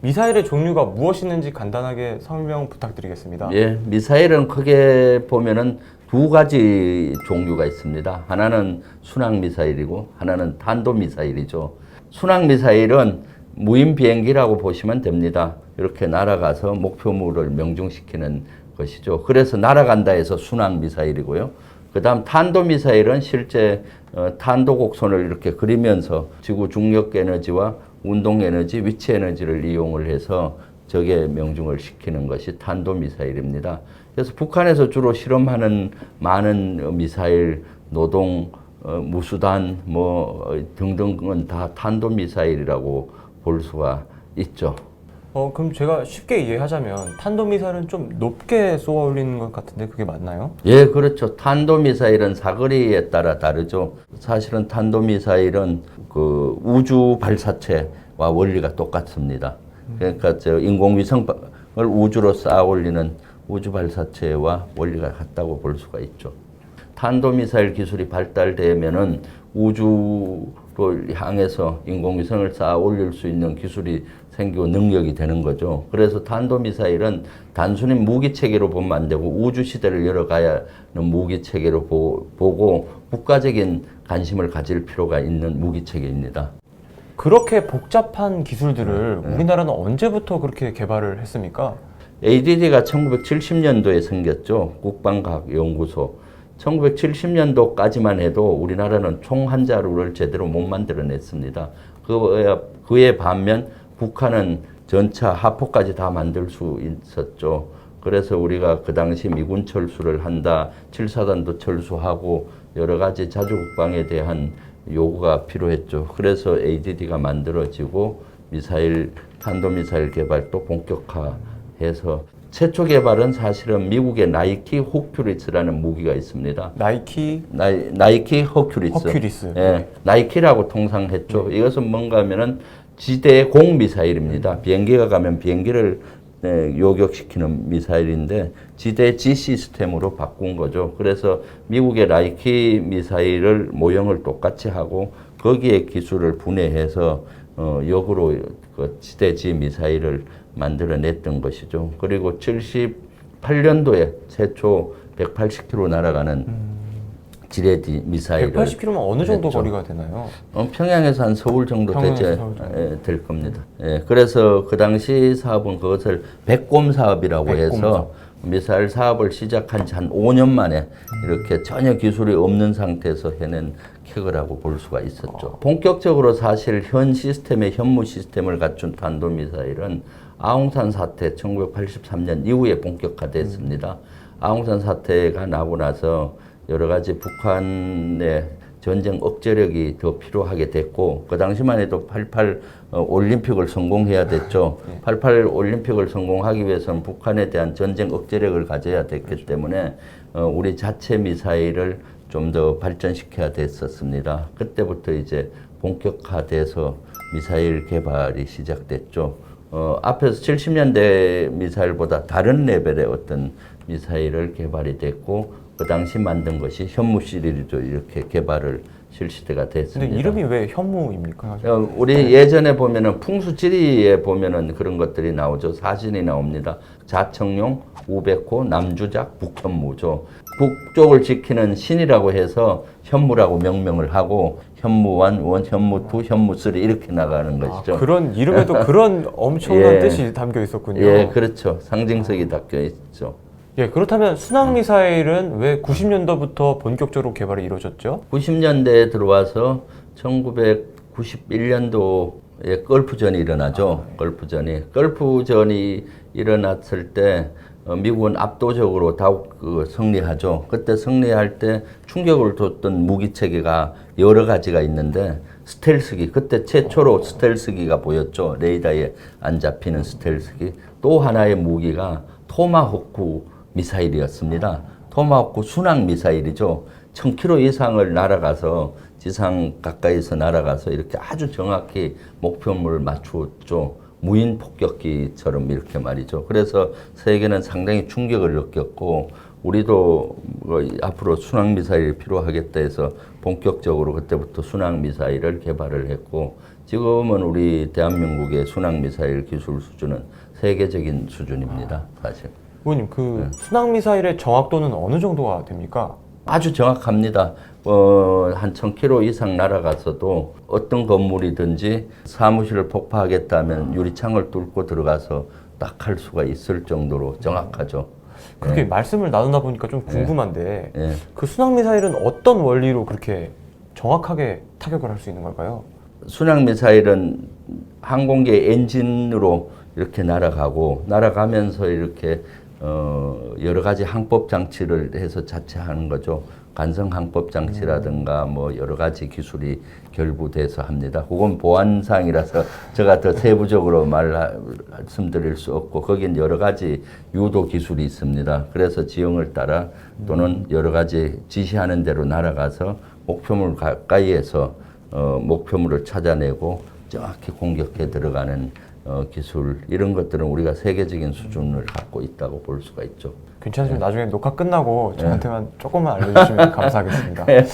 미사일의 종류가 무엇이는지 간단하게 설명 부탁드리겠습니다. 예, 미사일은 크게 보면은 두 가지 종류가 있습니다. 하나는 순항 미사일이고 하나는 탄도 미사일이죠. 순항 미사일은 무인 비행기라고 보시면 됩니다. 이렇게 날아가서 목표물을 명중시키는 것이죠. 그래서 날아간다 해서 순항 미사일이고요. 그다음 탄도 미사일은 실제 탄도 곡선을 이렇게 그리면서 지구 중력 에너지와 운동 에너지, 위치 에너지를 이용을 해서 적의 명중을 시키는 것이 탄도 미사일입니다. 그래서 북한에서 주로 실험하는 많은 미사일, 노동, 무수단 뭐 등등은 다 탄도 미사일이라고 볼 수가 있죠. 그럼 제가 쉽게 이해하자면 탄도미사일은 좀 높게 쏘아 올리는 것 같은데 그게 맞나요? 예, 그렇죠. 탄도미사일은 사거리에 따라 다르죠. 사실은 탄도미사일은 그 우주 발사체와 원리가 똑같습니다. 그러니까 저 인공위성을 우주로 쌓아 올리는 우주 발사체와 원리가 같다고 볼 수가 있죠. 탄도미사일 기술이 발달되면은 우주를 향해서 인공위성을 쌓아 올릴 수 있는 기술이 생기고 능력이 되는 거죠. 그래서 탄도미사일은 단순히 무기체계로 보면 안 되고 우주시대를 열어가야 하는 무기체계로 보고 국가적인 관심을 가질 필요가 있는 무기체계입니다. 그렇게 복잡한 기술들을 우리나라는 언제부터 그렇게 개발을 했습니까? ADD가 1970년도에 생겼죠. 국방과학연구소. 1970년도까지만 해도 우리나라는 총 한 자루를 제대로 못 만들어냈습니다. 그에 반면 북한은 전차, 하포까지 다 만들 수 있었죠. 그래서 우리가 그 당시 미군 철수를 한다, 7사단도 철수하고 여러 가지 자주국방에 대한 요구가 필요했죠. 그래서 ADD가 만들어지고 미사일, 탄도미사일 개발도 본격화해서 최초 개발은 사실은 미국의 나이키 호큐리스라는 무기가 있습니다. 나이키 호큐리스. 예, 나이키라고 통상 했죠. 이것은 뭔가 하면은 지대 공 미사일입니다. 비행기가 가면 비행기를 요격시키는 미사일인데 지대 지 시스템으로 바꾼 거죠. 그래서 미국의 나이키 미사일을 모형을 똑같이 하고 거기에 기술을 분해해서 역으로 그 지대 지 미사일을 만들어냈던 것이죠. 그리고 78년도에 최초 180km 날아가는 지뢰 미사일을 180km면 어느 정도 했죠. 거리가 되나요? 평양에서 한 서울 정도 될 겁니다. 예, 그래서 그 당시 사업은 그것을 백곰 사업이라고 해서 미사일 사업을 시작한 지 한 5년 만에 이렇게 전혀 기술이 없는 상태에서 해낸 쾌거라고 볼 수가 있었죠. 본격적으로 사실 현 시스템의 현무 시스템을 갖춘 탄도미사일은 아웅산 사태 1983년 이후에 본격화됐습니다. 아웅산 사태가 나고 나서 여러 가지 북한의 전쟁 억제력이 더 필요하게 됐고 그 당시만 해도 88 올림픽을 성공해야 됐죠. 88 올림픽을 성공하기 위해서는 북한에 대한 전쟁 억제력을 가져야 됐기 때문에 우리 자체 미사일을 좀 더 발전시켜야 됐었습니다. 그때부터 이제 본격화돼서 미사일 개발이 시작됐죠. 앞에서 70년대 미사일보다 다른 레벨의 어떤 미사일을 개발이 됐고 그 당시 만든 것이 현무 시리즈로 이렇게 개발을 실시대가 됐습니다. 근데 이름이 왜 현무입니까? 우리 예전에 보면은 풍수지리에 보면은 그런 것들이 나오죠. 사진이 나옵니다. 자청용, 우백호, 남주작, 북현무죠. 북쪽을 지키는 신이라고 해서 현무라고 명명을 하고 현무1, 현무2, 현무3 이렇게 나가는 것이죠. 그런 이름에도 그런 엄청난 뜻이 담겨 있었군요. 예, 그렇죠. 상징성이 담겨 있죠. 예, 그렇다면 순항미사일은 왜 90년도부터 본격적으로 개발이 이루어졌죠? 90년대에 들어와서 1991년도에 걸프전이 일어나죠. 걸프전이 일어났을 때 미국은 압도적으로 승리하죠. 그때 승리할 때 충격을 줬던 무기체계가 여러 가지가 있는데 스텔스기, 그때 최초로 스텔스기가 보였죠. 레이더에 안 잡히는 스텔스기. 또 하나의 무기가 토마호크 미사일이었습니다. 토마호크 순항 미사일이죠. 1000km 이상을 날아가서 지상 가까이서 날아가서 이렇게 아주 정확히 목표물을 맞추었죠. 무인 폭격기처럼 이렇게 말이죠. 그래서 세계는 상당히 충격을 느꼈고 우리도 앞으로 순항 미사일이 필요하겠다 해서 본격적으로 그때부터 순항 미사일을 개발을 했고 지금은 우리 대한민국의 순항 미사일 기술 수준은 세계적인 수준입니다. 사실. 의원님, 그 순항 미사일의 정확도는 어느 정도가 됩니까? 아주 정확합니다. 한 1000km 이상 날아가서도 어떤 건물이든지 사무실을 폭파하겠다면 유리창을 뚫고 들어가서 딱 할 수가 있을 정도로 정확하죠. 그렇게 말씀을 나누다 보니까 좀 궁금한데 예. 그 순항 미사일은 어떤 원리로 그렇게 정확하게 타격을 할 수 있는 걸까요? 순항 미사일은 항공기의 엔진으로 이렇게 날아가고 날아가면서 이렇게 여러 가지 항법 장치를 해서 자체하는 거죠. 간성 항법 장치라든가 뭐 여러 가지 기술이 결부돼서 합니다. 그건 보안상이라서 제가 더 세부적으로 말씀드릴 수 없고 거긴 여러 가지 유도 기술이 있습니다. 그래서 지형을 따라 또는 여러 가지 지시하는 대로 날아가서 목표물 가까이에서 목표물을 찾아내고 정확히 공격해 들어가는 기술 이런 것들은 우리가 세계적인 수준을 갖고 있다고 볼 수가 있죠. 괜찮으시면 나중에 녹화 끝나고 저한테만 조금만 알려주시면 감사하겠습니다. 예.